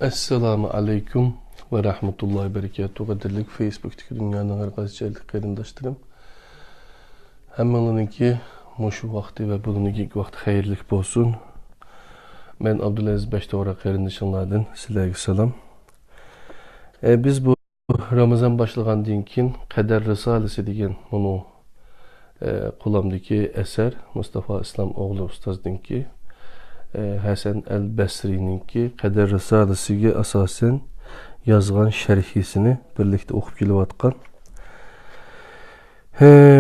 Assalamu alaikum ve rahmetullahi berekatuhu. Qadirlik Facebook'taki dünyanın her qaysi qarindaşlarım. Hammalarınki muşu vakti ve buluniki vakti hayırlık olsun. Ben Abdülaziz Beştavra qarindaşlardan sizlerge selam. Biz bu Ramazan başlagandan keyin Kader Risalesi degan bunu qulamdagi eser Mustafa İslam oğlu ustozdinki Hasan el-Basri'ninki Kader Risalesi'ge asasen yazgan şerhisini birlikte okup kelyapatkan.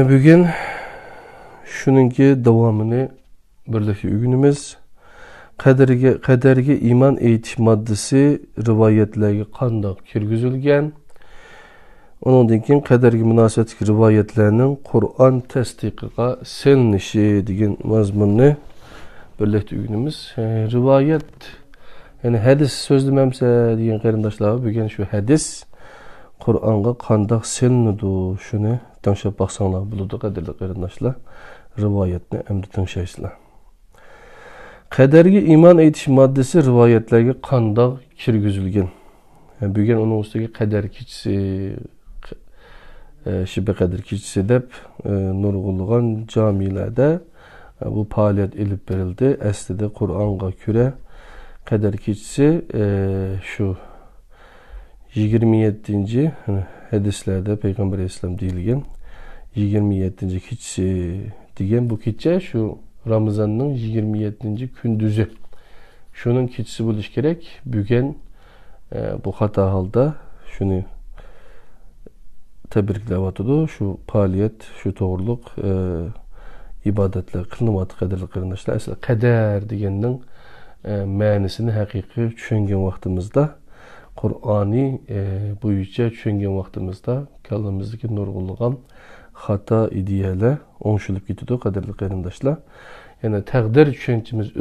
Bugün şununki davamını birlikte öğünümüz. Kaderge iman eytiş maddesi rivayetlerge qandaq kirgizilgen. Onundan keyin kaderge münasebetli rivayetlerinin Kur'an tasdiqiga selinişi degan mazmunni birlikte öğünümüz. Rivayet yani hadis sözlememse degan qarindaşlar bugün şu hadis Kur'an'a qandaq selinudu şunu tanışıp baksanlar buludu qadirli qarindaşlar. Rivayetni emdi tanışaysızlar. Kaderge iman eytiş maddesi rivayetlerge qandaq kirgizilgen. Bugün onun üstüge kader keçisi Şibe Kadir keçisi dep nurgulluğan camilerde bu faaliyet ilip verildi. Aslida Kur'an'a küre kader keçisi şu 27. hadislerde Peygamber Aleyhisselam deyilgen 27. keçisi degan bu keçe şu Ramazan'ın 27. gündüzü. Şunun keçisi buluş gerek. Bugün bu hata halda şunu tebriklevatıdı. Şu faaliyet, şu doğruluk ibadetler kılınmadı kaderli qarindaşlar. Aslında kader degenin ma'nisini haqiqiy tushungan vaqtimizda Qur'oni bo'yicha tushungan vaqtimizda kallamimizdagi nurg'ulg'an xato ideyalar o'ngshilib ketadi qadrli qarindoshlar. Yani taqdir tushunchimiz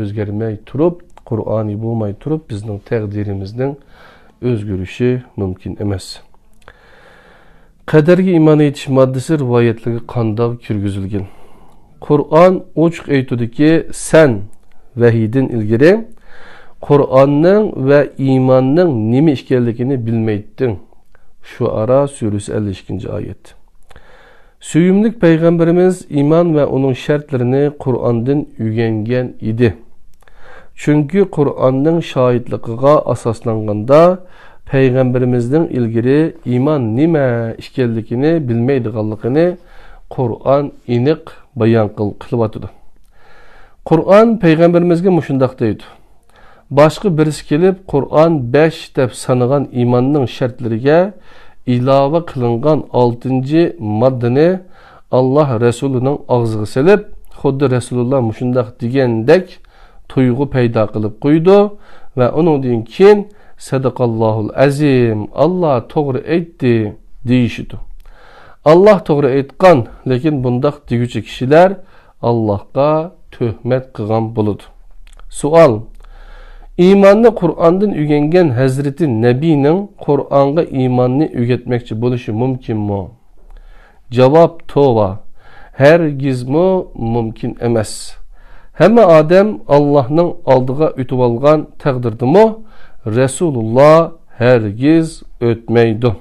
o'zgarmay turib, Qur'oni bo'lmay turib, bizning taqdirimizning o'zgarishi mumkin emas. Kaderge iman etiş maddesi rivayetlerge qandaq kirgizilgen. Kur'an ochiq aytadiki, sen vahiyden ilgari Kur'an'ның ve imanның nima ekanligini bilmayding. Shuara suresi 52. ayet. Suyumlik Peygamberimiz iman ve onun şartlarını Kur'an'dan öğrengen idi. Çünkü Kur'an'ның şahitliğine asaslanganda Peygamberimizden ilgiri iman nima ekanligini bilmaydiganligini Kur'an iniq bayon qilib Kur'an Peygamberimizge mushundaq deydi. Başka birisi kelip Kur'an 5 deb sanıgan imanның şartlariga ilova qilingan 6. maddani Allah Resulü'nün ağzıga selip, xuddi Resulullah mushundaq degandek tuyg'u paydo qilib qo'ydi ve onundan keyin Sadaqallahul azim, Allah to'g'ri aytdi deyishidi. Allah to'g'ri aytgan, lekin bundaq deguchi kishilar Allohga tuhmat qilgan bo'ladi. Savol: İmanni Kur'an'dan öğrengen Hazreti Nebi'nin Kur'an'a imanni öğretmekçi buluşu mümkün mü? Cevap tova. Hergizmi mümkün emas. Hemme Adem Allah'ın aldığa ötüp algan takdirdi mi? Resulullah hergiz ötmeydi.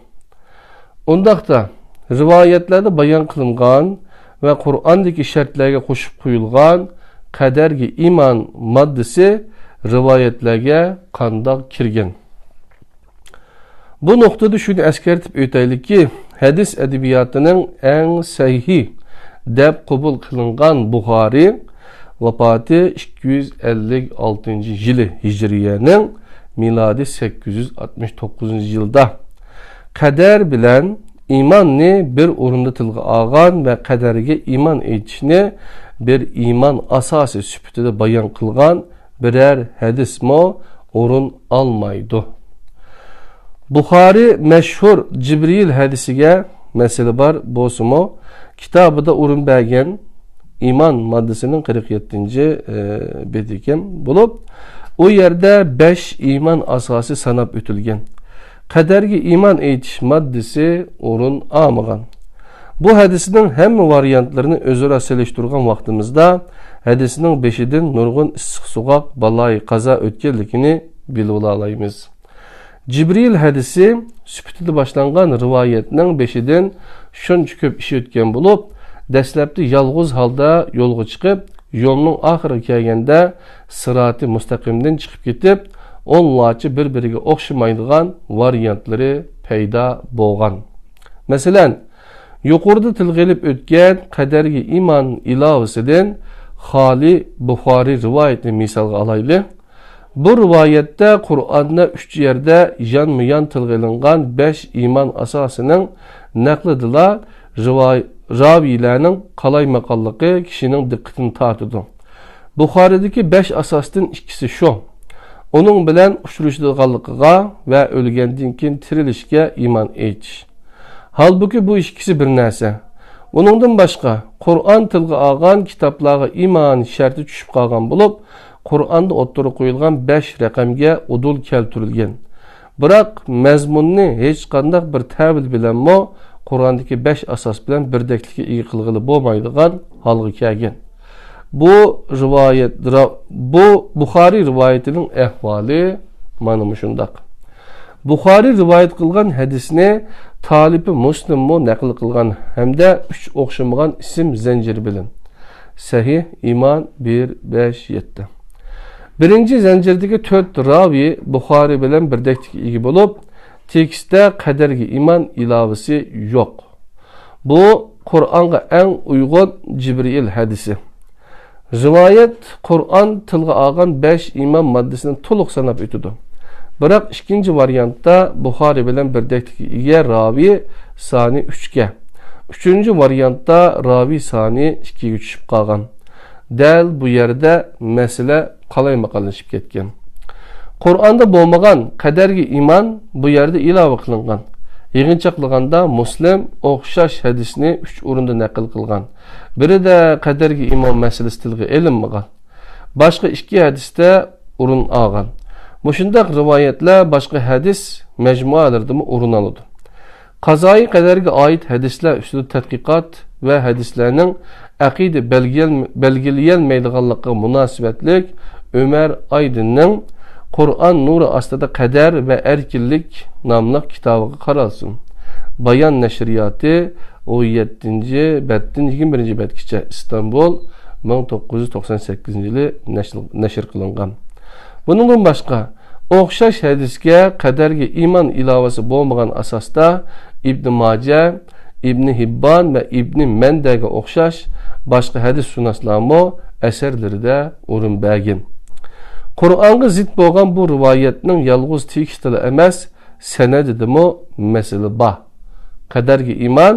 Ondaqda rivayetlerde bayan kılıngan ve Kur'an'daki şartlarga qo'shib qo'yilgan kaderge iman maddesi rivayetlerge qandaq kirgen. Bu noktada şunu eskertip ötaylik ki hadis edebiyatının en sahih deb qabul qilingan Buxari vafati 256 yılı Hicriye'nin miladi 869 yılda kader bilen imanni bir orunda tilga algan ve kaderge iman etişini bir iman asası süpütede bayan kılgan birer hadis mo orun almaydı. Buxari meşhur Cibril hadisiga mesele var bosumo kitabıda orun bergen iman maddesinin 47. bediken bulup o yerde 5 iman asası sanap ötülgen. Kaderge iman eytiş maddesi orun almagan. Bu hadisinin hem varyantlarını özüra seliştirgan vaktimizde hadisinin 5'den nurgun issiq suğaq balay qaza ötkenlikini bilib olaymiz. Cibril hadisi süpütüde başlangan rivayetinin beşidin şunca köp iş ötken bulup, dastlabda yalğız halda yolga çıkıp, yolunun ahırı kelgende sırat-ı mustaqimden çıkıp ketip, onlarca bir-biriga o'xshamaydigan variantları payda bo'lgan. Masalan, yuqorida tilga ilib o'tgan qadarga iymon ilovasidan Xoli Buxoriy rivoyatini misolga olaylik. Bu rivoyatda Qur'onda 3 yerda yonma-yon tilga ilingan 5 iymon asosining naqlidila raviylarning qalaymaganligi kishining diqqatini tortadi. Buxoriydagi 5 asosdan ikkisi shu. Onun bilan uchrashadiganligiga va o'lgandan keyin tirilishga iymon etish. Halbuki bu ikkisi bir narsa. Uningdan boshqa Qur'on tilga olgan kitoblarga iymon sharti tushib qolgan bo'lib, Qur'onda o'ttirib qo'yilgan 5 raqamga udul keltirilgan. Biroq mazmunni hech qanday bir ta'vil bilanmi Qur'ondagi 5 asos bilan birdeklikka ega qilg'ili bo'lmaydigan holga kelgan. Bu Buxoriy rivoyatining ahvoli mana shundoq. Buxoriy rivoyat qilgan hadisni Talibi Muslimmi naql qilgan hamda 3 o'xshamagan ism zanjiri bilan. Sahih Iymon 1-5-7. Birinchi zanjirdagi 4 ravi Buxoriy bilan birdeklikka ega bo'lib, tekstda qadarga iymon ilovasi yo'q. Bu Qur'onga eng uyg'un Jibril hadisi. Rivayet Qur'on tilga olgan 5 iymon moddasini to'liq sanab o'tadi. Biroq ikkinchi variantda Buxoriy bilan birdeklikka ega ravi soni 3 ga. Uchinchi variantda ravi soni 2 ga tushib qolgan. Dal bu yerda masala qalaymaganlashib ketgan. Qur'onda bo'lmagan qadarga iymon bu yerda ilova qilingan. Yig'inchoqlaganda Muslim o'xshash hadisni 3 o'rinda naql qilgan. Birida qadarga iymon masalasi tilga ilinmagan. Boshqa 2 hadisda o'rin olgan. Mushundaq rivoyatlar boshqa hadis majmualarida o'rin oladi. Qazoyi qadarga oid hadislar ustida tadqiqot va hadislarning aqida belgilanmaydiganligiga munosabatlik Ömer Aydinning Qur'on nuri ostida qadar va erkinlik nomli kitobiga qaralsin. Bayon nashriyoti 17-betdan 21-betgacha İstanbul 1998-yili nashr qilingan. Bundan boshqa o'xshash hadisga qadarga iymon ilovasi bo'lmagan asosda Ibn Majah, Ibn Hibban va Ibn Mandaga o'xshash boshqa hadis sunaslarmo asarlarida o'rin bergan. Qur'onga zid bo'lgan bu rivoyatning yolg'iz tekstili emas, sanadidimi masala bor. Qadarga iymon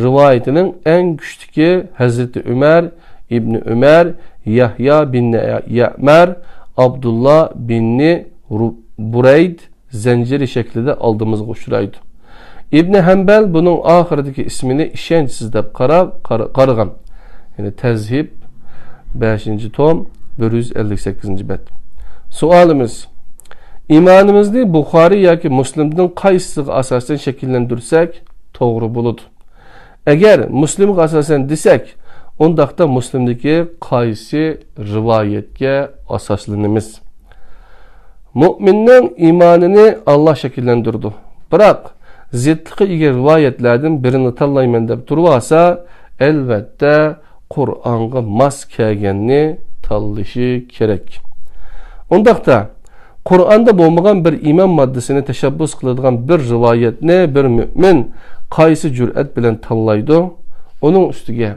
rivoyatining eng kuchlisi Hazrati Umar, Ibn Umar, Yahya bin Ya'mar, Abdullah bin Burayd zanjiri shaklida oldimizga uchraydi. Ibn Hanbal bunun oxiridagi ismini ishonchsiz deb qaragan. Yani Tezhib 5-tom 158-bet. Sualimiz: İmanimizni Buxoriy yoki Muslimning qaysisiga asosan shakllantirsak to'g'ri bo'ladi? Agar Muslimga asosan desak, undaqda Muslimdagi qaysi rivoyatga asoslanamiz? Mu'minning iymonini Allah shakllantirdi. Biroq zidliqqa ega rivoyatlardan birini tanlayman deb tursa, albatta Qur'onga mos kelganini tanlashi kerak. Undaqda Qur'onda bo'lmagan bir iymon moddasini tashabbus qiladigan bir rivoyatni bir mu'min qaysi jur'at bilan tanlaydi? Uning ustiga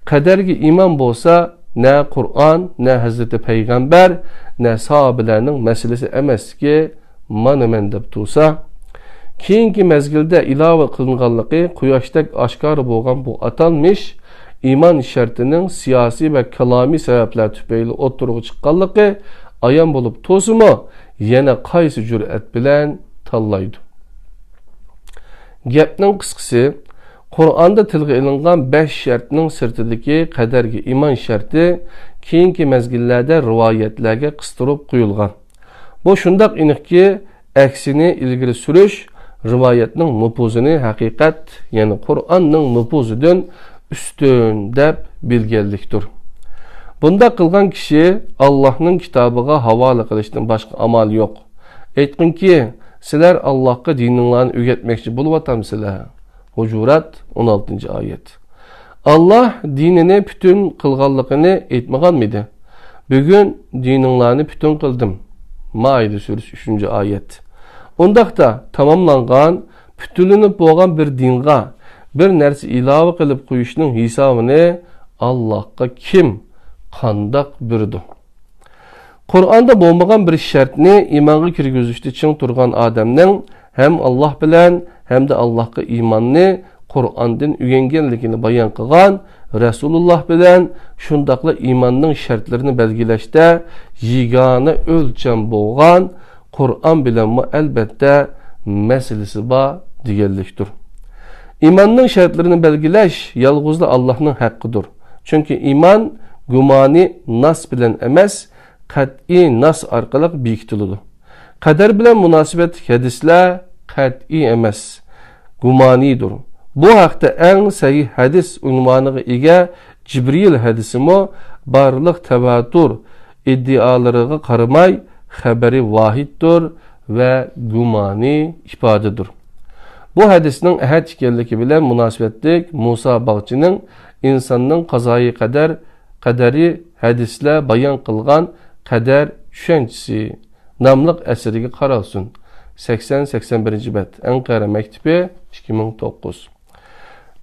qadarga iymon bo'lsa, na Qur'on, na Hazreti Payg'ambar, na sahobalarning masalasi emaski, mana men deb tursa, keyingi mezgilda ilova qilinganligi quyoshdek oshkor bo'lgan bu atalmish iymon shartining siyosiy va kalomiy sabablar tufayli o'ttirg'i chiqqanligi ayon bo'lib to'simi, yana qaysi jur'at bilan tanlaydi? Gapning qisqasi, Qur'onda tilga ilingan 5 shartning sirtidagi qadarga iymon sharti keyingi mezgillarda rivoyatlarga qistirib qo'yilgan. Bu shundoq aniqki, aksini ilgari surish rivoyatning nupuzini haqiqat, ya'ni Qur'onning nupuzidan ustun deb bilganlikdir. Bunda qilgan kishi Allohning kitobiga havola qilishdan boshqa amal yo'q. Aytqinki, sizler Allah'a dininglarni öğretmekçi buluvatamsizlar. Hujurat 16. ayet. Allah dinini bütün kılganlıkını etmegan mıydı? Bugün dininglarni bütün kıldım. Maide suresi 3. ayet. Ondaqda tamamlangan, bütünlünüp boğan bir dinga bir nersi ilave kılıp koyuşunun hesabını Allah'a kim qandaq bürüdü? Kur'an'da bolmagan bir şartni imanga kirgizishde çiң turgan adamning hem Allah bilen hem de Allah'a imanni Kur'an'dan öğrengenligini bayan qilgan Resulullah bilen şundaqla imanning şartlarini belgileşte yigana ölçem bolgan Kur'an bilen mi elbette meselesi ba digelliktir. İmanning şartlarini belgileş yalğızla Allah'ның hakkıdır. Çünkü iman gumani nas bilen emas, qat'i nas arqalıq bekitiladi. Qadar bilen münasibet hadisler qat'i emas, gumanidir. Bu haqda en sahih hadis unvanıga ega Cibril hadisimi barlıq tevatur iddialarıga qaramay xabari vahiddir ve gumani ifadedir. Bu hadisning ahad ekanligi bilan münasibetlik Musa Bağçı'nın insanның qazayı qadari hadisler bayan qılgan qadar tushunchisi namlıq əseriga qaralsın. 80-81 bet. Ankara Mektebi 2009.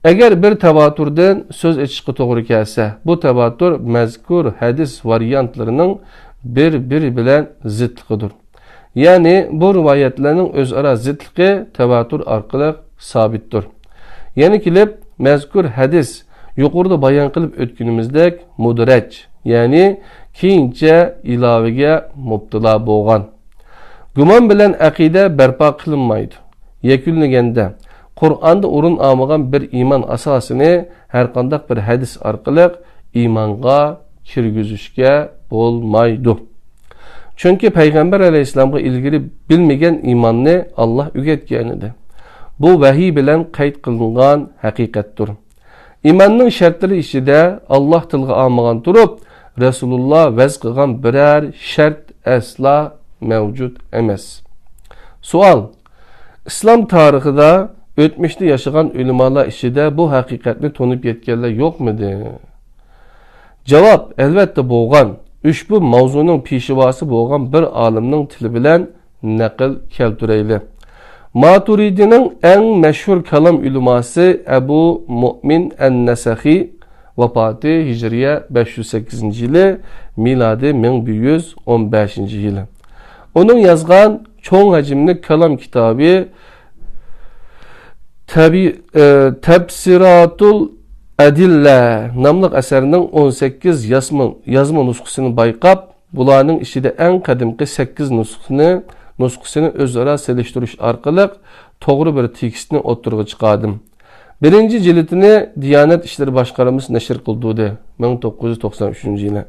Eğer bir tevaturdan söz etişki doğru gelse, bu tevatur mezkur hadis varyantlarının bir bilen zıtlıqıdır. Yani bu rivayetlerinin özara zıtlıqı tevatur arqılıq sabittir. Yani kilip mezkur hadis yuqurda bayan qılıp ötkünümüzdek mudraç, yani keyince ilavege mubtila boğan. Guman bilen aqide berpa kılınmaydı. Yekünlegende Kur'an'da urun almagan bir iman asasını her kandak bir hadis arqılıq imanga kirgizishga bolmaydı. Çünkü Peygamber aleyhisselam'a ilgili bilmegen imanını Allah öğretgenidir. Bu vahiy bilen kayıt kılıngan hakikattir. İmanның şartları içinde Allah tilga almagan turup Resulullah vaz qilgan birer şart asla mevcut emas. Sual: İslam tarixida ötmüşte yaşagan ulamalar içinde bu hakikatni tonib yetkenler yok muydu? Cevap: elbette boğan. Ushbu mavzuning peshivasi boğan bir alimning tili bilan naql keltirayli. Maturidining eng mashhur kalam ulamosi Abu Mu'min an-Nasahi vafoti Hijriye 508 yılı, miladi 1115 yılı. Onun yazgan çoğun hacimli kalam kitabı Tebsiratul Adilla namlıq əsərinin 18 yazma nusxasını bayqab, bularning içinde en qadimki 8 nusxasını özara seliştiriş arqılıq toğru bir tekstini oturğa çıqadım. Birinci cildini Diyanet İşleri Başkanımız neşir qıldıdı 1993 yılı.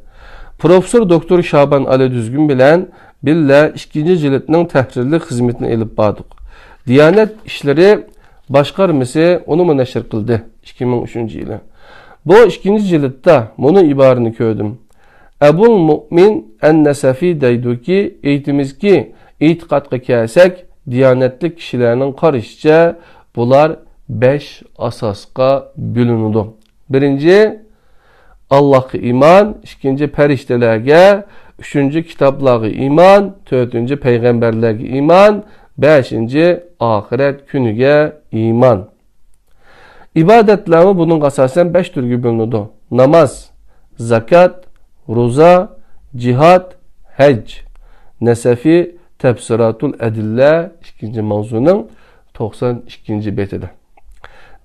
Profesör Doktor Şaban Ali Düzgün bilen billa ikinci cildinin tahrirlik hizmetini elip badık. Diyanet İşleri Başkanımızı onu neşir qıldı 2003 yılı. Bu ikinci cildde bunun ibarını köydüm. Ebu Mu'min en-Nesafi deydi ki, eğitimizki itiqadqa kelsek, diyanetlik kişilerinin qarışıca bular 5 asasqa bölünüdü. Birinci, Allah'a iman, ikinci periştelerge, üçüncü kitapları iman, dördüncü peygamberlerge iman, beşinci ahiret günüge iman. İbadetlerimi bunun asasen 5 türlü bölünüdü. Namaz, zakat, roza, cihat, hac. Nesefi Tebsiratul Adilla 2. mavzunun 92. betide.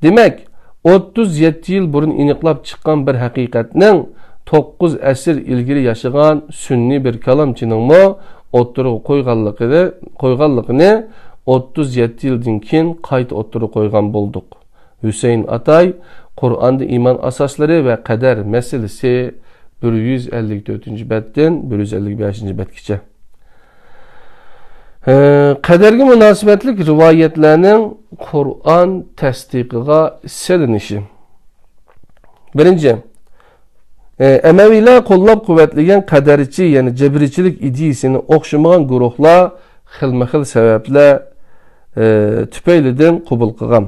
Demek 37 yıl burun iniqlab çıqqan bir haqiqatning 9 asr ilgili yaşagan sünni bir kalamçının mı oturuq qoyganligini 37 yıldan keyin qayta oturuq qoygan bolduq. Hüseyin Atay Kur'an'da iman asasları ve kader meselesi 154. betden 155. betkice. Qaderga münasibetlik rivayetlerinin Kur'an tasdiqiga selinişi. Birinci, Emeviler qo'llab quvvatlagan qadarchi, yani cebirchilik ideyasini o'xshamagan guruhlar xilma-xil sabablar tüpeylidən qubul qılğan.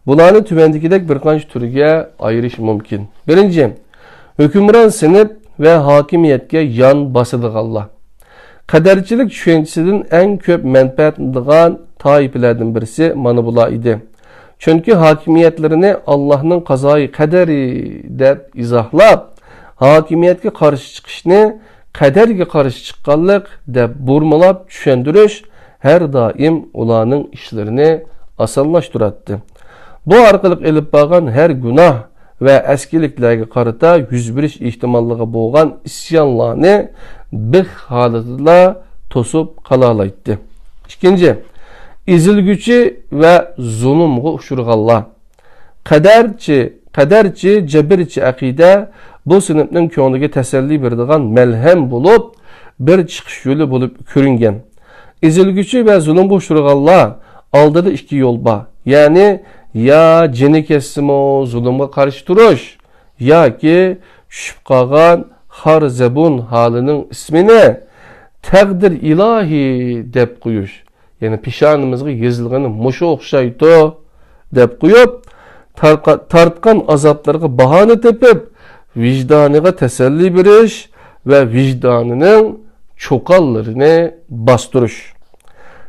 Bularni tüvendikidek bir qancha türge ayırış mümkün. Birinci, hükümran sinip ve hakimiyetke yan basıdığanlar. Qadarchilik tushunchasidan eng ko'p manfaatlanadigan toifalardan birisi mana bular edi. Chunki hokimiyatlarini Allohning qazoyi qadari deb izohlab, hokimiyatga qarshi chiqishni qadarga qarshi chiqqanlik deb burmalab tushuntirish her doim ularning ishlarini osonlashtiradi. Bu orqali elib borgan her gunoh ve eskiliklerge qarata yüz berish ehtimolliği bo'lgan isyonlarni bir holatida to'sib qalalaydi. İkinci, ezilguchi ve zulmga uchirganlar. Qadarchi, jabirchi aqida bu sinfning ko'ngliga tasalli beradigan malham bo'lib, bir chiqish yo'li bo'lib ko'ringan. Ezilguchi ve zulmga uchirganlar oldida ikki yo'l bor. Ya'ni ya jini kesimo zulmga qarshi turish yoki tushib qolgan har zabun halining ismini taqdir ilohi deb qo'yish. Yani pishonimizga yozilgani mushu o'xshaydi deb qo'yib, tartgan azoblarga bahona tepib, vijdoniga tasalli berish ve vijdonining cho'qonlarini bostirish.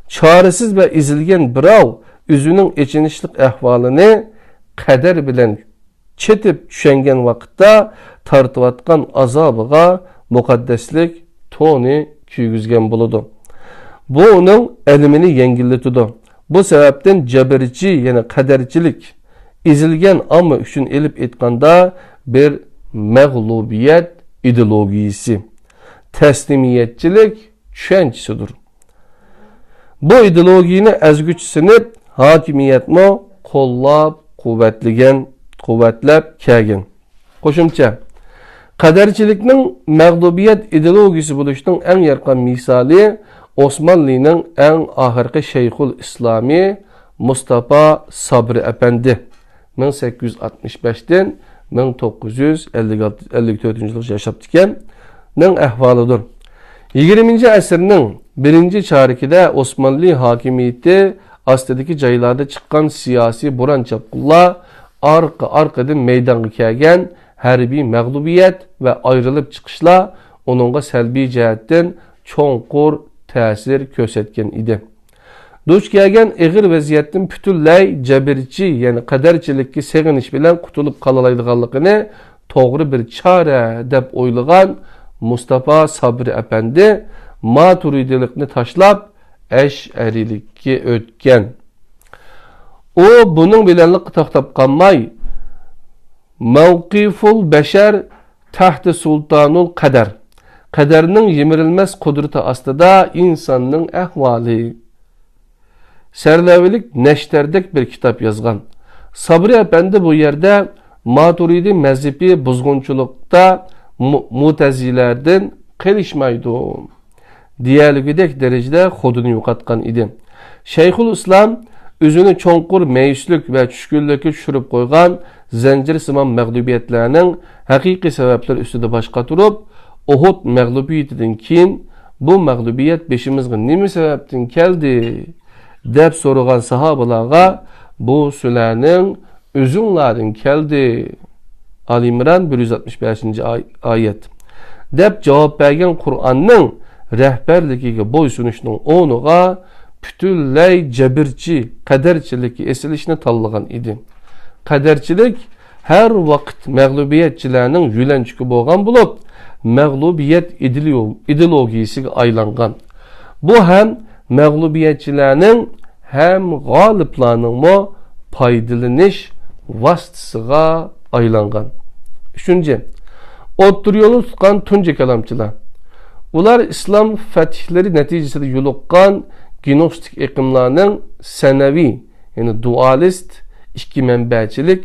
Çaresiz ve ezilgan birov özünün echinishlik ahvolini qadar bilan chetib tushungan vaqtda tortayotgan azobiga muqaddaslik to'ni kiygizgan bo'ladi. Bu uning ilmini yengillatadi. Bu sababdan jabirchi, ya'ni qadarchilik ezilgan amma uchun elib etganda bir mag'lubiyat ideologiyasi, taslimiyatchilik tushunchasidir. Bu ideologiyani azguchisini hakimiyetmi qo'llab quvvatlab kelgan. Qo'shimcha, qadarchilikning mag'lubiyat ideologiyasi bo'lishning eng yorqin misoli Osmanlı'nın en ahirki Şeyhul İslami Mustafa Sabri Efendi 1865'ten 1954 yıl yaşaptıken ahvalıdır. 20. asırning birinchi çarikide Osmanlı hakimiyeti astidagi joylarda chiqqan siyosiy buran chapqullar arqadan maydonga kelgan harbiy mag'lubiyat ve ayrılıp chiqishlar onunga salbiy jihatdan cho'nqur ta'sir ko'rsatgan edi. Duch kelgan ig'ir vaziyatdan butunlay jabirchi, ya'ni qadarchilikka seg'inish bilan qutulib qolalaydiganligini to'g'ri bir chora deb o'ylagan Mustafa Sabri Efendi maturidilikni tashlab Eş'arilikka o'tgan. O bunun bilanliq to'xtab qolmay mavqiful bashar tahti sultanul qadar, qadarning yemirilmez kudreti astida insonning ahvoli sarlavilik neşterdek bir kitap yazgan. Sabri Efendi bu yerde Maturidi mezhebi buzgunçulukta mutazilerden qilishmaydi diyeligidek derecede xodunu yo'qotgan edi. Şeyhul İslam özünü çoğunqur meyuslik ve tushkunlikka tushirib qo'ygan zanjirsimon mag'lubiyatlarning haqiqiy sabablar ustida bosh qotirib, Uhud mag'lubiyatidan keyin bu mag'lubiyat beshimizga nima sababdan keldi deb so'ragan sahobalarga bu sizlarning o'zinglardan keldi. Ali İmran 165. ayet deb javob bergan Qur'onning rehberligiga bo'ysunishning o'rniga butunlay jabirchi, qadarchilikka esilishni tanlagan edi. Qadarchilik her vaqt mag'lubiyatchilarning yo'lanchigi bo'lgan bo'lib, mag'lubiyat ideologiyasiga aylangan. Bu ham mag'lubiyatchilarning ham g'oliblarning foydalanish vositasiga aylangan. Üçüncü, o'ttir yo'lni tutgan tunji kalamchilar. Ular islom fathleri neticesinde yo'liqqan gnostik iqimlarning sanaviy, yani dualist, ikki manbachilik,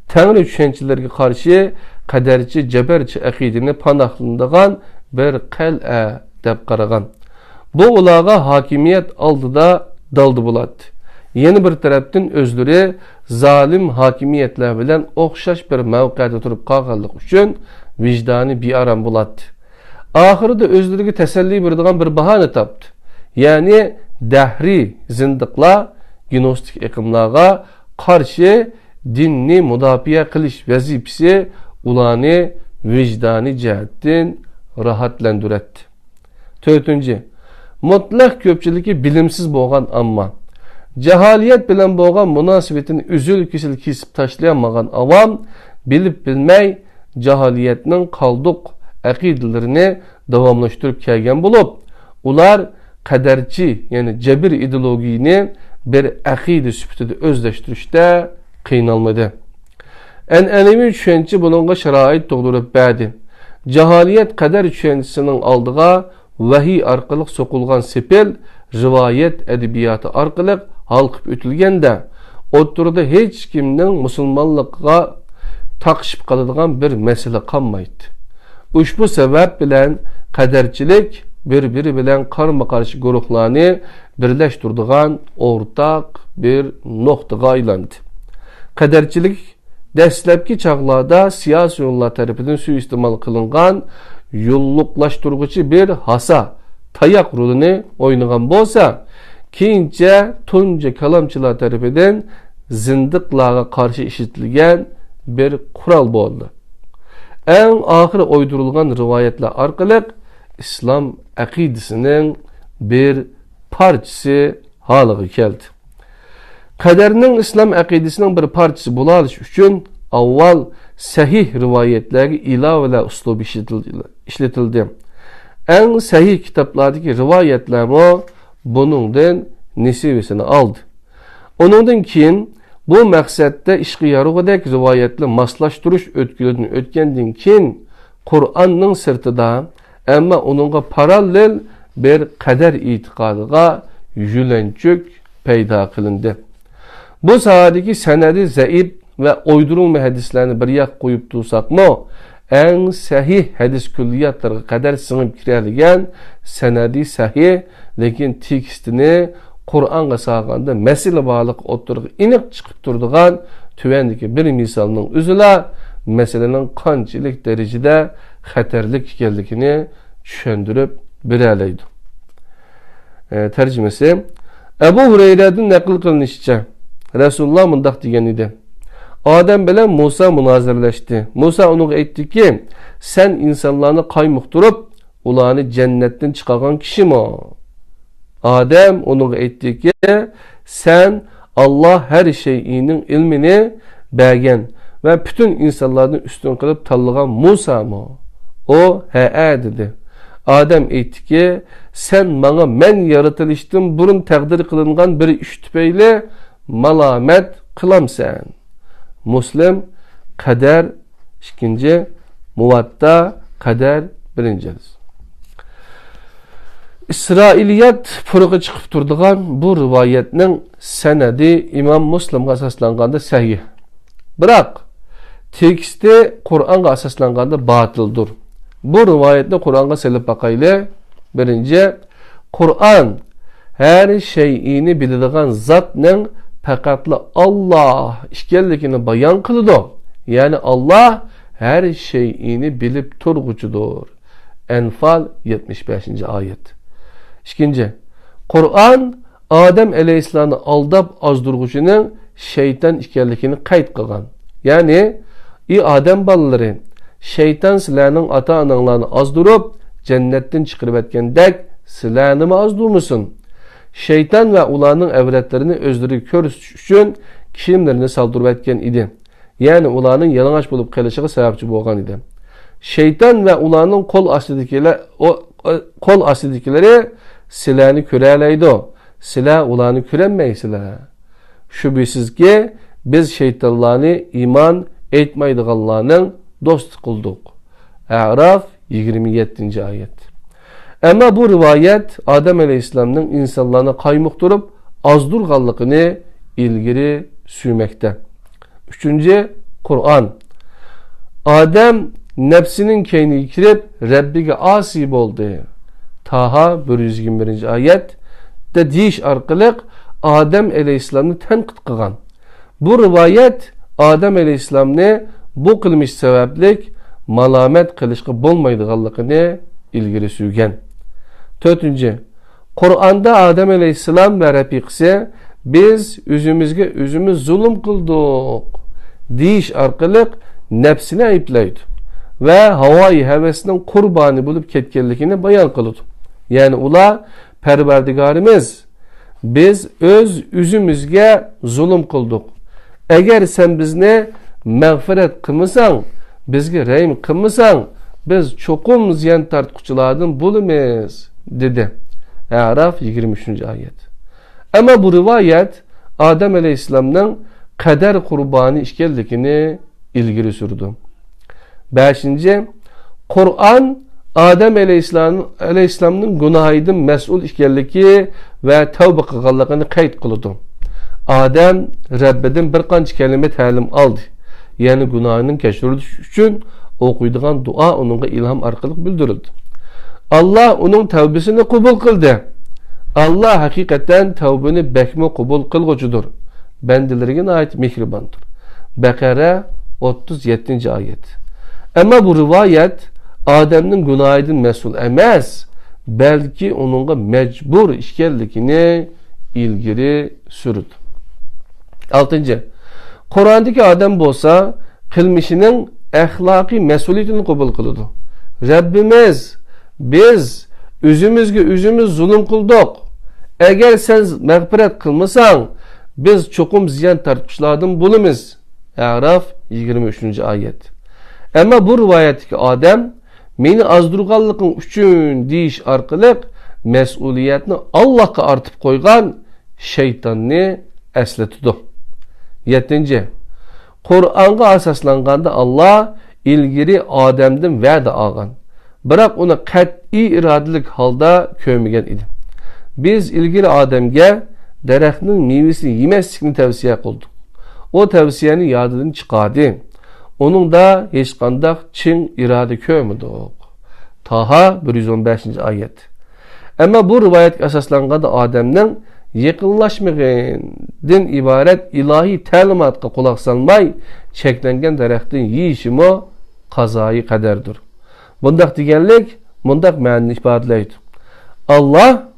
Tanrı tushunchalarga qarshi qadarchi, jabarchi aqidini panohlanadigan bir qal'a deb qaragan. Bu ularga hokimiyat oldida daldı bo'ladi. Yeni bir tarafdan özleri zalim hakimiyetler bilen o'xshash bir mavqeda turib qolganlik uchun vijdoni bearam bo'ladi. Ahirida özleriga tasalli beradigan bir bahona topdi. Yani dahri zindiqlar, gnostik iqimlarga karşı dinni müdafiye kılış vazifesi ulanı vicdani cihetten rahatlandırdı. 4. Mutlak köpçülüki bilimsiz boğan amma cehaliyet bilen boğan münasibetini üzül-küsül kesip taşlayamagan avam bilip bilmey cehaliyetinin kaldık akidelerini davamlaştırıp kelgen bulup ular kaderci yani cebir ideologiyini bir akide süpütüde özleştirişte kıynalmadı. En'enevi düşünce bulunga şerait doğdurup bädi. Cehaliyet kader düşüncesinin aldığa vahiy arkalık sokulgan sepel rivayet edebiyatı arkalık halkıp ötülgende oturda hiç kimden musulmanlıkka takışıp kalıdığan bir mesele kalmaydı. Uşbu sebep bilen kadercilik birbiri bilen karma karşı gruplarını birleştirdiğen ortak bir noktaga aylandı. Kadercilik dəstləbki çağlarda siyasi yollar tarafından suistimal kılıngan yolluklaştırıcı bir hasa, tayak rolünü oynayan bolsa, keyince tunca kalamçılar tarafından zindiqlarga karşı işitilgen bir kural boldu. En ahir uydurulgan rivayetler arkalık İslam akidesinin bir parçası halığı geldi. Kaderinin İslam akidesinin bir parçası bulaliş üçün avval sahih rivayetleri ilaveler uslubu işletildi. En sahih kitaplardaki rivayetler bunundan nisibesini aldı. Onundan keyin bu məqsəddə işqi yarıqadək rivayetli maslaşdırış ötkülünü ötkəndən keyin Kur'an'ın sırtıda ama onunla paralel bir kader itiqadıga yülencük peyda kılındı. Bu sahadaki senedi zayıf ve uydurulma hadislerini bir yak koyup dursak mı, en sahih hadis külliyatlarına kadar sınıp kirerligen senedi sahih, lekin tekstini Kur'an'a sağında mesele bağlılık oturuq inik çıkıp durduğun tüvendeki bir misalının üzüle meselenin kançilik derecede xatarlik geldikini düşündürüp bireleydi. Tercümesi Ebu Hureyre'den nakil kılınışça Resulullah mındak degen idi. Adem bilen Musa münazirleşti. Musa onu aytdı ki sen insanlarını kaymıktırıp ulanı cennetten çıkargan kişi mi? Adem onu aytdı ki sen Allah her şeyinin ilmini belgen ve bütün insanların üstün kılıp tallıgan Musa mı? O he dedi. Adem aytdı ki sen bana men yaratılıştım burun takdir kılıngan bir iş tüpeyle malamet kılam sen. Muslim kader ikinci, Muvatta kader birinciniz. İsrailiyat fırıqı çıkıp durduğun bu rivayetinin senedi İmam Muslim'e asaslanğanda sahih. Bırak teksti Kur'an'a asaslanğanda batıldır. Bu rivayette Kur'an'a selip bakayla birinci, Kur'an her şeyini bildiğin zatның faqatla Allah işkellikini bayan kılıdı. Yani Allah her şeyini bilip turgucudur. Enfal 75. ayet. İkinci, Kur'an Adem aleyhisselam'ı aldap azdurgucunun şeytan işkellikini kayıt kılgan. Yani Adem balaları şeytan sizlerinin ata-analarını azdurup cennetten çıkarıp etkendek sizlerini mi azdurmuşsun? Şeytan ve ulanın evretlerini özleri körüş üçün kişilerini saldırıp etken idi. Yani ulanın yalıngaç bulup kalışığı sebepçi boğan idi. Şeytan ve ulanın kol aslidikileri silahını köreleydi. Silah ulanı kürenmeyi silah. Şüphesiz ki biz şeytanlarını iman etmeydiğallarının dost kıldık. A'raf 27. ayet. Ama bu rivayet Adem Aleyhisselam'ın insanlarına kaymık durup azdurganlıkını ilgiri süymekte. Üçüncü, Kur'an. Adem nefsinin keyni yikirip Rabbige asip oldu. Taha 121. ayet de diş arkalık Adem Aleyhisselam'ı tenkit kılgan. Bu rivayet Adem Aleyhisselam'ı bu kılmış sebeplik malamet kılışkı bulmaydıqallıqını ilgiri süygen. Dördüncü, Kur'an'da Adem Aleyhisselam ve Rafiqsi biz özümüzge özümüz zulüm kıldık deyiş arkalık nefsini ayıplaydı ve havai hevesinin kurbanı bulup ketkenlikini bayan kılıdı. Yani ula Perverdigarimiz biz öz özümüzge zulüm kıldık. Eğer sen bizne mağfiret kılmasan, bizge rehim kılmasan, biz çokum ziyan tartışılardan bulunmayız dedi. Araf 23. ayet. Ama bu rivayet Adem Aleyhisselam'ın kader kurbanı işkellikini ilgiri sürdü. 5. Kur'an Adem Aleyhisselam'ın günahıydın mesul işkelliki ve tevbe kılgallıkını kayıt kılıdı. Adem Rabbeden bir qancha kelime ta'lim aldı. Yani günahının keşfedilmesi için okuyduğun dua onunla ilham arkalık bildirildi. Allah onun tevbesini kabul kıldı. Allah hakikaten tevbeni bekme kabul kılgıcıdır. Bendilerine ait mihribandır. Bekara 37. ayet. Ama bu rivayet Adem'nin günahıydın mesul emez, belki onunla mecbur işkellikini ilgiri sürdü. 6. Kur'an'daki Adem bolsa kılmışının ahlaki mesuliyetini kabul kıldı. Rabbimiz biz özümüz zulüm kıldık. Eğer sen mağfiret kılmasan biz çokum ziyan tartışlardan bulunuz. Araf 23. ayet. Ama bu rivayetteki Adem meni azdurganlıkın üçün deyiş arkalık mesuliyetini Allah'a artıp koygan şeytanını esletidi. 7. Kur'an'a asaslanganda Allah ilgiri Adem'den vədə algan. Bırak onu qat'i iradelik halda kömügen idi. Biz ilgiri Adem'ge derexinin meyvesini yemeslikini tavsiye kıldık. O tavsiyeni yadından çıkardı. Onun da hiç kandak çin irade kömüdük. Taha 115. ayet. Ama bu rivayet asaslanganda Adem'den yakınlaşmağından ibaret ilahi talimatqa kulak salmay çeklengen derextin yiyişimi kazayı kaderdir. Bundak degenlik bundak ma'nini ifadeleydi. Allah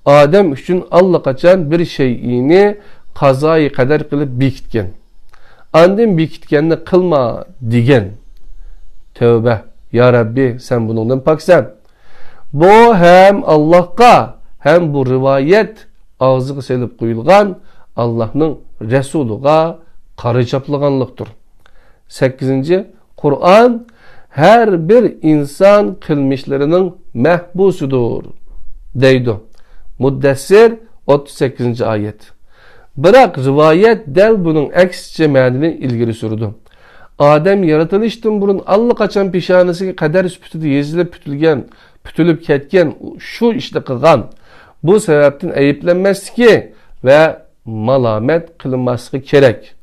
Adem üçün allaqaçan bir şeyini kazayı kader kılıp bekitken. Andın bekitkenini kılma degen. Tövbe. Ya Rabbi sen bunundan paksan. Bu hem Allah'a hem bu rivayet ağzı selip kuyulgan Allah'ın Resuluğa karı çaplığanlıktır. 8. Kur'an her bir insan kılmışlarının mehbusudur deydi. Muddessir 38. ayet. Bırak rivayet del bunun eksçe mealini ilgiri sürdü. Adem yaratılıştın bunun Allah kaçan pişanesi kader süpütüdü yezilip pütülüp ketken şu işte kılgan. Bu sebepten ayıplenmez ki ve malamet kılınması gerek.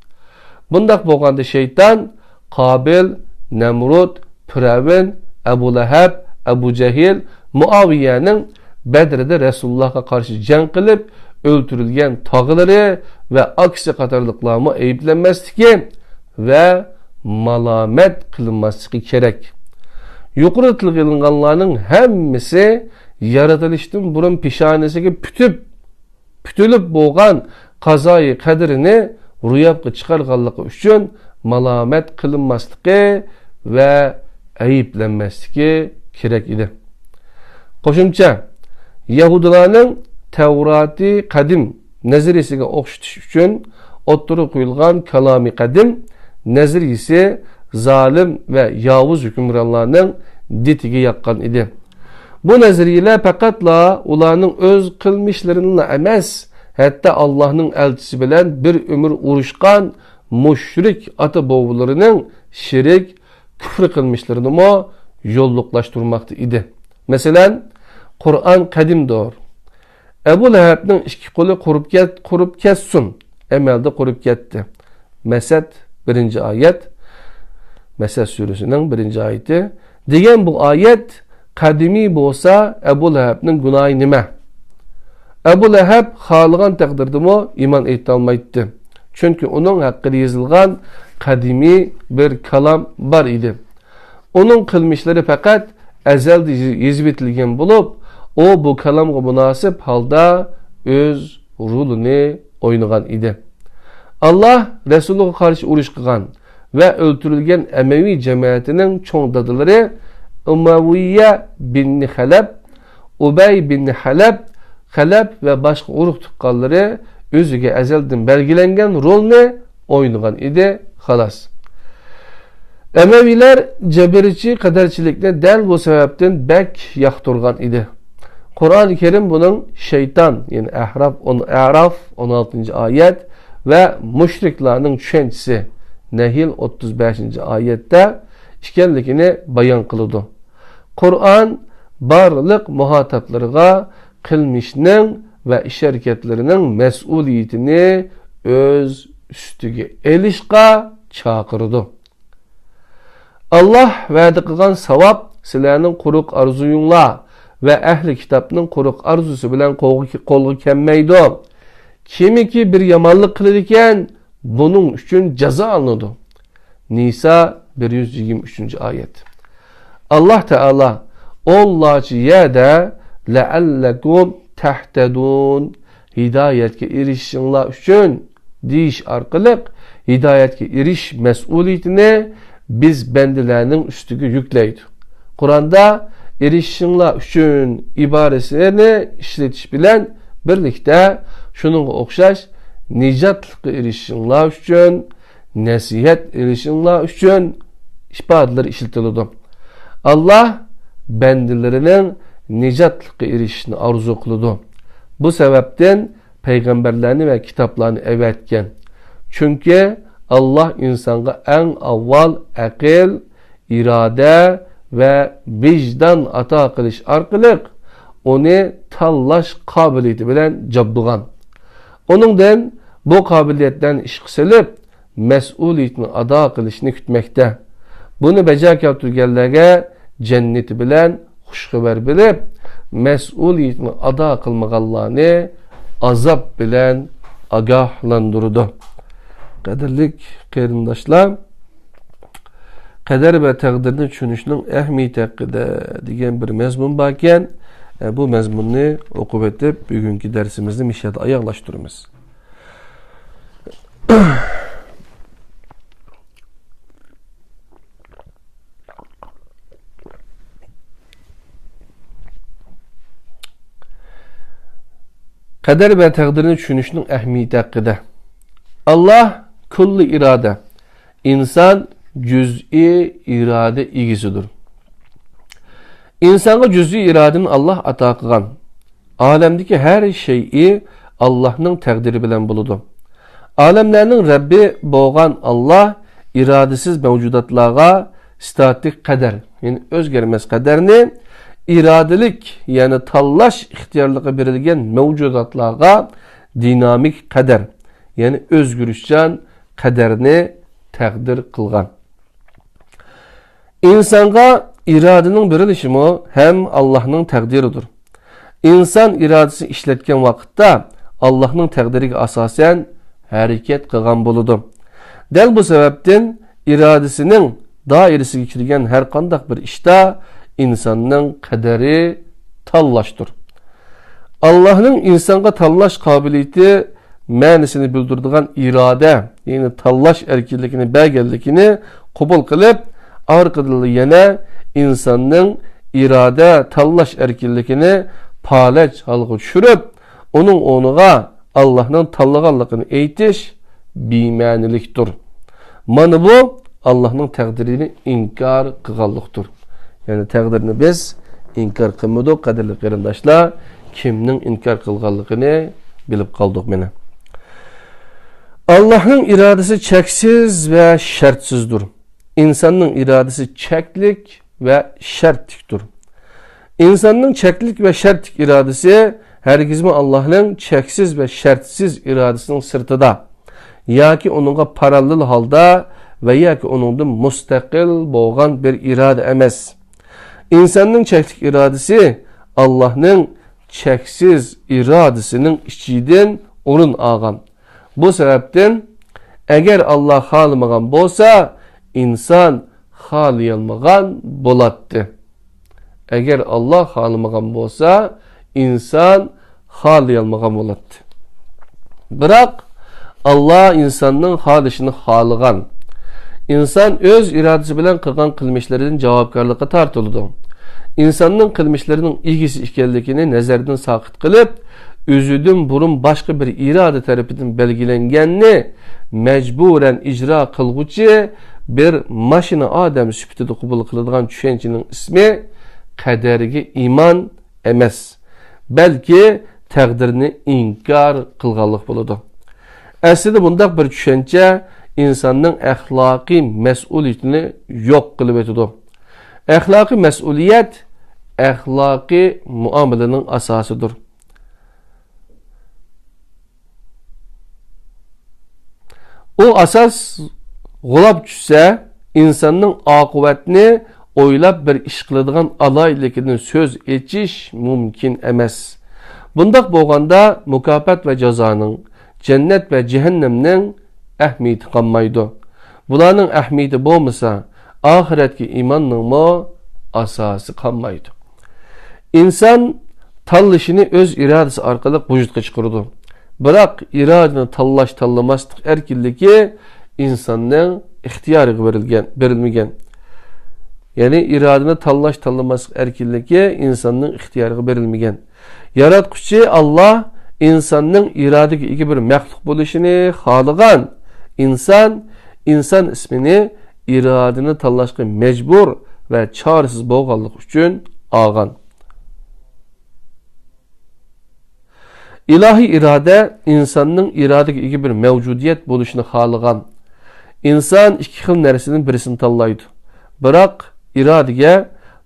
Bundak bolganda şeytan Kabil, Nemrut, Firavun, Ebu Leheb, Ebu Cehil, Muaviye'nin Bedre'de Resulullah'a karşı cenk kılıp öldürülgen tağıları ve aksi katarlıklarımı ayıplenmez ki ve malamet kılınması gerek. Yukarı kılınganların hemmisi yaratılıştın burun pişanesine pütülüp boğan kazayı kaderini rüyapkı çıkarganlığı üçün malamet kılınmaslığı ve ayıplenmesliği gerek idi. Koşumça Yahudilerin Tevrat'ı kadim nezirisiga okşutuş üçün otturu kuyulgan kalami kadim nezirisi zalim ve yavuz hükümranlarının ditigi yakkan idi. Bu neziriyle faqatla ularning öz kılmışlarınla emez, hatta Allah'ın elçisi bilen bir ömür uruşkan müşrik ata boğularının şirik, küfür kılmışlarını mı yolluklaştırmaktı idi. Mesela Kur'an kadim doğru. Ebu Leheb'nin iki kolu kurup kessun. Emelde kurup ketti. Mesed 1. ayet. Mesed suresinin 1. ayeti. Degen bu ayet kadimi bolsa Ebu Leheb'nin günahı nime? Ebu Leheb xalığan təqdirdimi iman ettalmaydı. Çünkü onun hakkında yazılgan kadimi bir kalam var idi. Onun kılmışları fakat ezelde yazıp etilgen bulup, O bu kalamga münasip halda öz rolünü oynagan idi. Allah Resulullah'a karşı uruş kılgan ve öldürülgen Emevi cemaatinin çoğ dadıları Umayye bin Halep, Ubey bin Halep ve başka uruk tukkalları özüge ezelden belgilengen rolünü oynagan idi. Halas. Emeviler ceberici kaderçilikle del bu sebepten bek yakturgan idi. Kur'an-ı Kerim bunun şeytan yani A'raf 16. ayet ve müşriklerin düşüncesi Nehil 35. ayette işkenlikini bayan kılıdı. Kur'an barlık muhataplarına kılmışının ve iş hareketlerinin mesuliyetini öz üstüge elişqa çağırdı. Allah vədi qılğan savab sizlərinin quruq arzuyunla ve ehli kitabının quruq arzusu bilen qolgu kemmeydi. Kimi ki bir yamanlık kılırken bunun üçün ceza alındı. Nisa 123. ayet. Allah Teala ollaçı yede leallekum tehtedun hidayetke erişinla üçün diş arqılıq hidayetke eriş mesuliyetini biz bendilerinin üstüge yükleydi. Kur'an'da erişinla üçün ibaresini işletiş bilen birlikte şunun okşaş nicatlıkı erişinla üçün nasihat erişinla üçün ibadeler işletildi. Allah bendilerinin nicatlıkı erişini arzu kılıdı. Bu sebepten peygamberlerini ve kitaplarını evetken. Çünkü Allah insana en avval akıl, irade ve vicdan ata kılış arqılıq onu tallaş kabiliyeti bilen cabdugan. Onundan bu kabiliyetten iş kısalıp mesuliyetini ada kılışını kütmekte. Bunu becerken türgellerine cenneti bilen hoşgöber bilip mesuliyetini ada kılmağallığını azap bilen agahlandırdı. Kaderlik qeyrindaşlar, kader ve takdirini düşünüşünün ehmiyeti hakkında degan bir mezmun varken bu mezmunni okup etip bugünkü dersimizni mishada ayaqlashtiramiz. Kader ve takdirini düşünüşünün ehmiyeti hakkında. Allah kullu irade. İnsan cüz'i irade ilgisidir. İnsana cüz'i iradenin Allah ata kılgan. Alemdeki her şeyi Allah'ın takdiri bilen buludu. Alemlerin Rabbi boğan Allah iradesiz mevcudatlığa statik kader yani özgermez kaderini iradelik yani tallaş ihtiyarlığa verilgen mevcudatlığa dinamik kader yani özgürüşcan kaderini takdir kılgan. İnsana iradenin birilişimi hem Allah'ın takdiridir. İnsan iradesi işletken vakitte Allah'ın takdiri asasen hareket kılgan buludu. Del bu sebepten iradesinin dairesi geçirgen her kandak bir işte insanın kaderi tallaştır. Allah'ın insana tallaş kabiliyeti mənisini bildirdiğin irade yani tallaş erkirlikini, belgellikini kubul kılıp arkadalı yine insanın irade tallaş erkirlikini paleç halkı düşürüp onun onuğa Allah'ın tallağanlıkını eğitiş bimaniliktir. Manı bu Allah'ın takdirini inkar kıgallıktır. Yani takdirini biz inkar kılmadık kaderli qeyrindaşlar kimnin inkar kılgallıkını bilip kaldık mene. Allah'ın iradesi çeksiz ve şartsızdır. İnsanın iradesi çeklik ve şartlıktır. İnsanın çeklik ve şartlık iradesi herkesme Allah'ın çeksiz ve şartsız iradesinin sırtıda. Ya ki onunla paralel halda ve ya ki onunla müstakil boğan bir irade emez. İnsanın çeklik iradesi Allah'ın çeksiz iradesinin içinden onun ağam. Bu sebepten eğer Allah halımağan bolsa insan halıyalmağan bolattı. Eğer Allah halımağan bolsa inson xohlayolmagan bo'ladi. Biroq Allah insanның halishini xalagan. İnsan öz iradesi bilen qilgan qilmishlaridan javobgarlikka tortiladi. İnsanның qilmishlarining egisi ekanligini nazardan saqit qilib, o'zidan burun boshqa bir irada tarafidan belgilanganni majburan ijro qilguvchi bir mashina odam sifatida qabul qiladigan tushunchaning ismi qadarga iymon emas, balki taqdirni inkor qilganlik bo'ladi. Aslida bundaq bir tushuncha insonning axloqiy mas'uliyatini yo'q qilib o'tadi. Axloqiy mas'uliyat axloqiy muomalaning asosidir. O asas g'ulab tushsa, insonning oqibatni o'ylab bir ish qiladigan alayligidan so'z echish mumkin emas. Bundaq bo'lganda mukofot va jazoning, cennet ve cehennemning ahmiyati qolmaydi. Bularning ahmiyati bo'lmasa, oxiratga iymonning mo asosi qolmaydi. İnsan tanlashini o'z irodasi orqali vujudga chiqaradi. Biroq irodani tanlamaslik erkinligi insonning ixtiyoriga berilmagan. Ya'ni irodani tanlamaslik erkinligi insonning ixtiyoriga berilmagan. Yaratquchi Allah insanның iradəyə ega bir məxluq bo'lishini xalagan. İnsan ismini iradəni tanlashga mecbur və çarəsiz bo'lganlıq uchun olgan. İlahi irade insanның iradəyə ega bir mevcudiyet bo'lishini xalagan. İnsan ikki xil narsadan birisini tanlaydı. Biroq iradəyə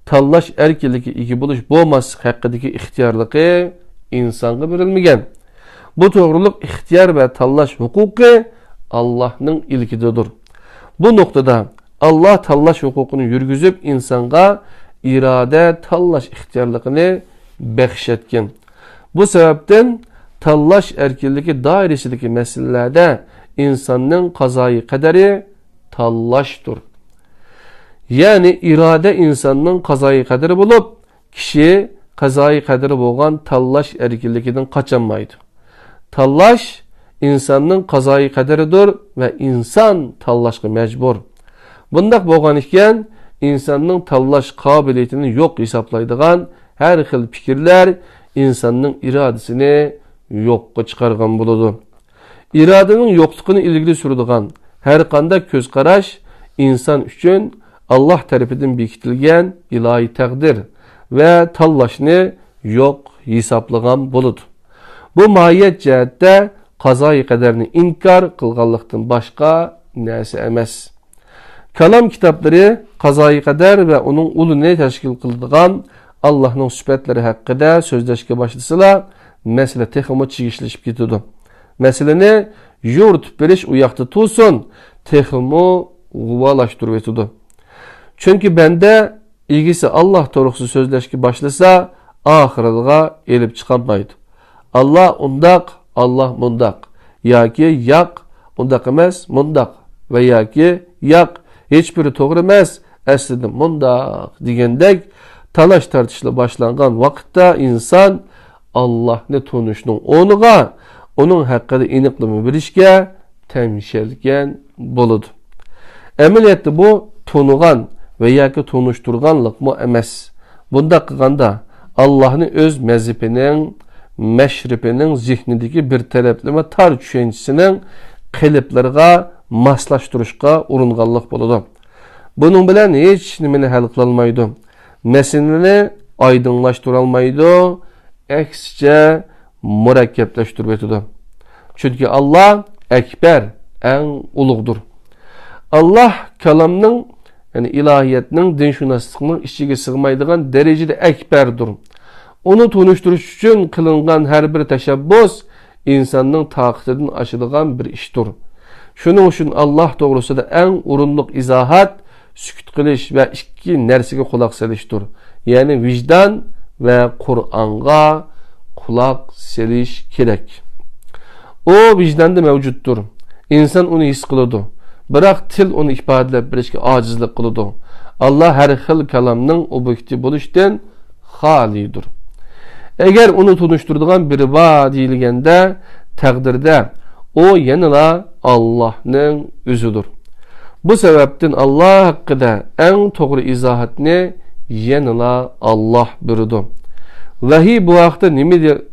tanlash erkinligiga ega bo'lish bo'lmaslik haqidagi ixtiyorligi insonga berilmagan. Bu to'g'riliq ixtiyor va tanlash huquqi Allohning ilkididir. Bu nuqtada Allah tanlash huquqini yurgizib insonga iroda tanlash ixtiyorligini baxshatgan. Bu sababdan tanlash erkinligi doirasidagi masalalarda insonning qazoyi qadari tanlashdir. Ya'ni iroda insonning qazoyi qadari bo'lib, kishi qazoyi qadri bo'lgan tanlash erkinligidan qochonmaydi. Tanlash insonning qazoyi qadridir va inson tanlashga majbur. Bundaq bo'lgan ekan, insonning tanlash qobiliyatini yo'q hisoblaydigan har xil fikrlar insonning irodasini yo'qqa chiqargan bo'ladi. Irodaning yo'qligini ilgari suradigan har qanday ko'z qarash inson uchun Allah tarafidan bekitilgan ilohiy taqdir ve tanlashni yo'q hisoblagan bo'ladi. Bu mohiyat jihatda qazoyi qadarni inkor qilganlikdan boshqa narsa emas. Kalam kitoblari qazoyi qadar ve uning ulini tashkil qiladigan Allohning sifatlari haqida so'zlashga boshlasalar, masala texmo chigishilib ketadi. Masalani yo'ritib berish u yoqda tursin, texmo g'uvalashtirib o'tadi. Chunki banda İlgisi Allah to'g'risida so'zlashga boshlasa, oxiriga elib chiqolmaydi. Allah undaq, Allah mundaq. Yoki yo'q, undaq emas, mundaq va yoki yo'q, hech biri to'g'ri emas, aslida mundaq degandek talash tartishlar boshlangan vaqtda inson Allohni tunishning o'rniga uning haqida aniqlama berishga tamshalgan bo'ladi. Amaliyotda bu tunigan ve yoki tunuşturganlık mı emas. Bunda qilganda Allah'ın öz mezhepinin, meşrepinin zihnideki bir tələpleme tar düşüncəsinin qiliblərə maslaşdırışqa urunğanlıq boludu. Bunun bilen hiç nimeni hal qılalmaydı. Meseleni aydınlaşdıralmaydı, əksicə murakkablaşdırıb ötüdü. Çünkü Allah ekber, en uluqdur. Allah kalamның yani ilahiyetinin, dinşünaslığının işçiге sığmaydıgan derecede ekberdir. Onu tunuşturuş için kılıngan her bir teşebbüs insanın takitinden aşılan bir iştir. Şunun için Allah doğrusu da en urunluk izahat, sükut kılış ve iki nersige kulak seliştir. Yani vicdan ve Kur'an'a kulak seliş gerek. O vicdanda mevcuttur. İnsan onu his kılıdı. Biroq til onu ifodelab berishga ojizlik qiladi. Allah har xil kalamning obyektiv bo'lishdan xolidir. Eğer onu tunuşturduğun biri var deyilgende takdirde o yanıla Allah'ın üzüdür. Bu sebepten Allah hakkında en doğru izahatni yanıla Allah buyurdu. Vahiy bu vaqtda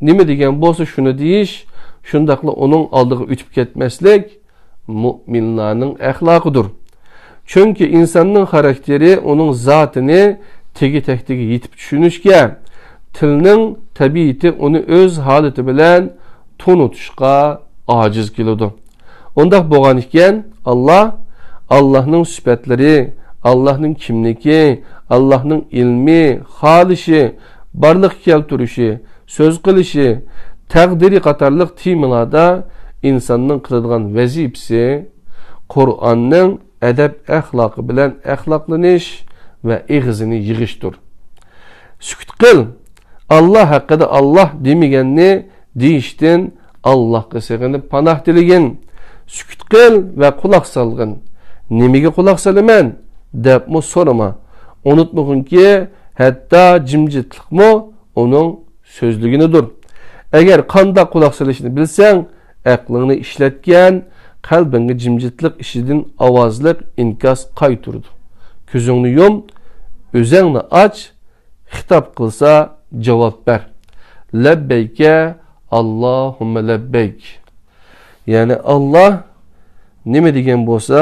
nima degan bo'lsa shuni deyish, shundaqla uning oldiga o'tib ketmaslik mu'minlarning axloqidir. Chunki insonning xarakteri uning zotini tegi-tektiga yetib tushunishga, tilning tabiati uni o'z holati bilan tunutishga ojiz keladi. Undaq bo'lgan ekan, Allah'ның sifatları, Allah'ның kimligi, Allah'ның ilmi, xolishi, barliq keltirişi, söz qilishi, taqdiri qatarlıq temalarda insanның qiladigan vazifasi Qur'onning adab axloqi bilan axloqlanish va ig'zini yig'ishdir. Sukut qil. Allah haqida Allah demaganni deyishdan Allohga sig'inib panoh tiligin. Sukut qil va quloq solgin. Nimaga quloq solaman deb mu so'rama. Unutmag'inki, hatto jimjitlikmi uning so'zligidir. Agar qanday quloq solishni bilsang, aqlingni ishlatgan, qalbingga jimjitlik ishidan ovozliq inkos qayturdi. Ko'zingni yum, o'zingni och, xitob qilsa javob ber. Labbayka Allohumma labbayk. Ya'ni Allah nima degan bo'lsa,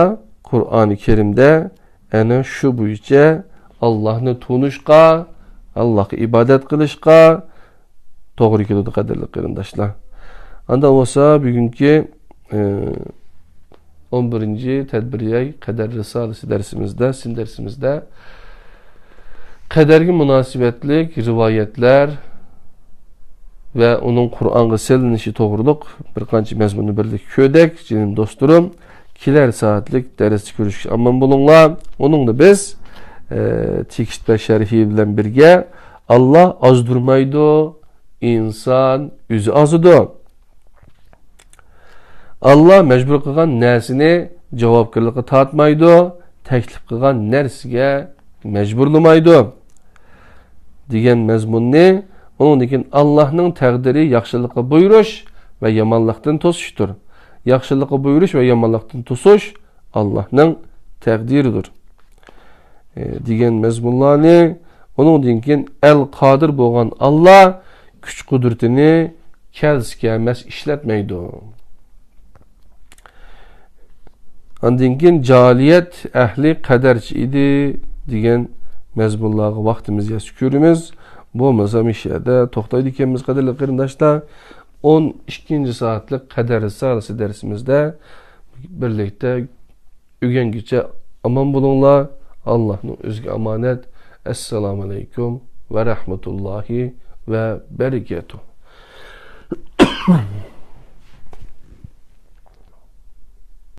Qur'oni Karimda ana shu bo'yicha Allohni tunishga, Allohga ibodat qilishga to'g'ri keladi, qadrli qarindoshlar. Anda bo'lsa bugungi 11-tadbiriy qadar risolasi darsimizda, sin darsimizda qadarga munosabatlik rivoyatlar ve onun Kur'an'a selinishi to'g'riliq bir qancha mazmunni birlik ko'rdik. Jinim do'stlarim, kelar saatlik darsni ko'rishga aman bo'linglar. Onunla biz tekst ve sharhi bilan birga Allah azdurmaydi, inson o'zi azidu. Allah mecbur qilgan narsani javobgarlikka tortmaydi, taklif qilgan narsaga mecburlamaydi degan mazmunni. Onun için Allah'ın takdiri yaxşılıqqa buyuruş ve yamanlıqdan tosuştur. Yaxşılıqqa buyuruş ve yamanlıqdan tosuş Allah'ın takdiridir. Diyen mezmunlarını onun için el-kadir boğan Allah güç kudretini kelsiz işletmeydi. Andinkin caliyet ehli kaderci idi diyen mezmunlarına vaktimiz yaskürümüz. Bu mazamishada to'xtaydi ekanmiz, qadrli qarindoshlar. 12 soatlik qadar risolasi darsimizda birlikda o'rganguncha omon bo'linglar. Allohning o'ziga omonat. Assalomu alaykum va rahmatullohi va barakatuh.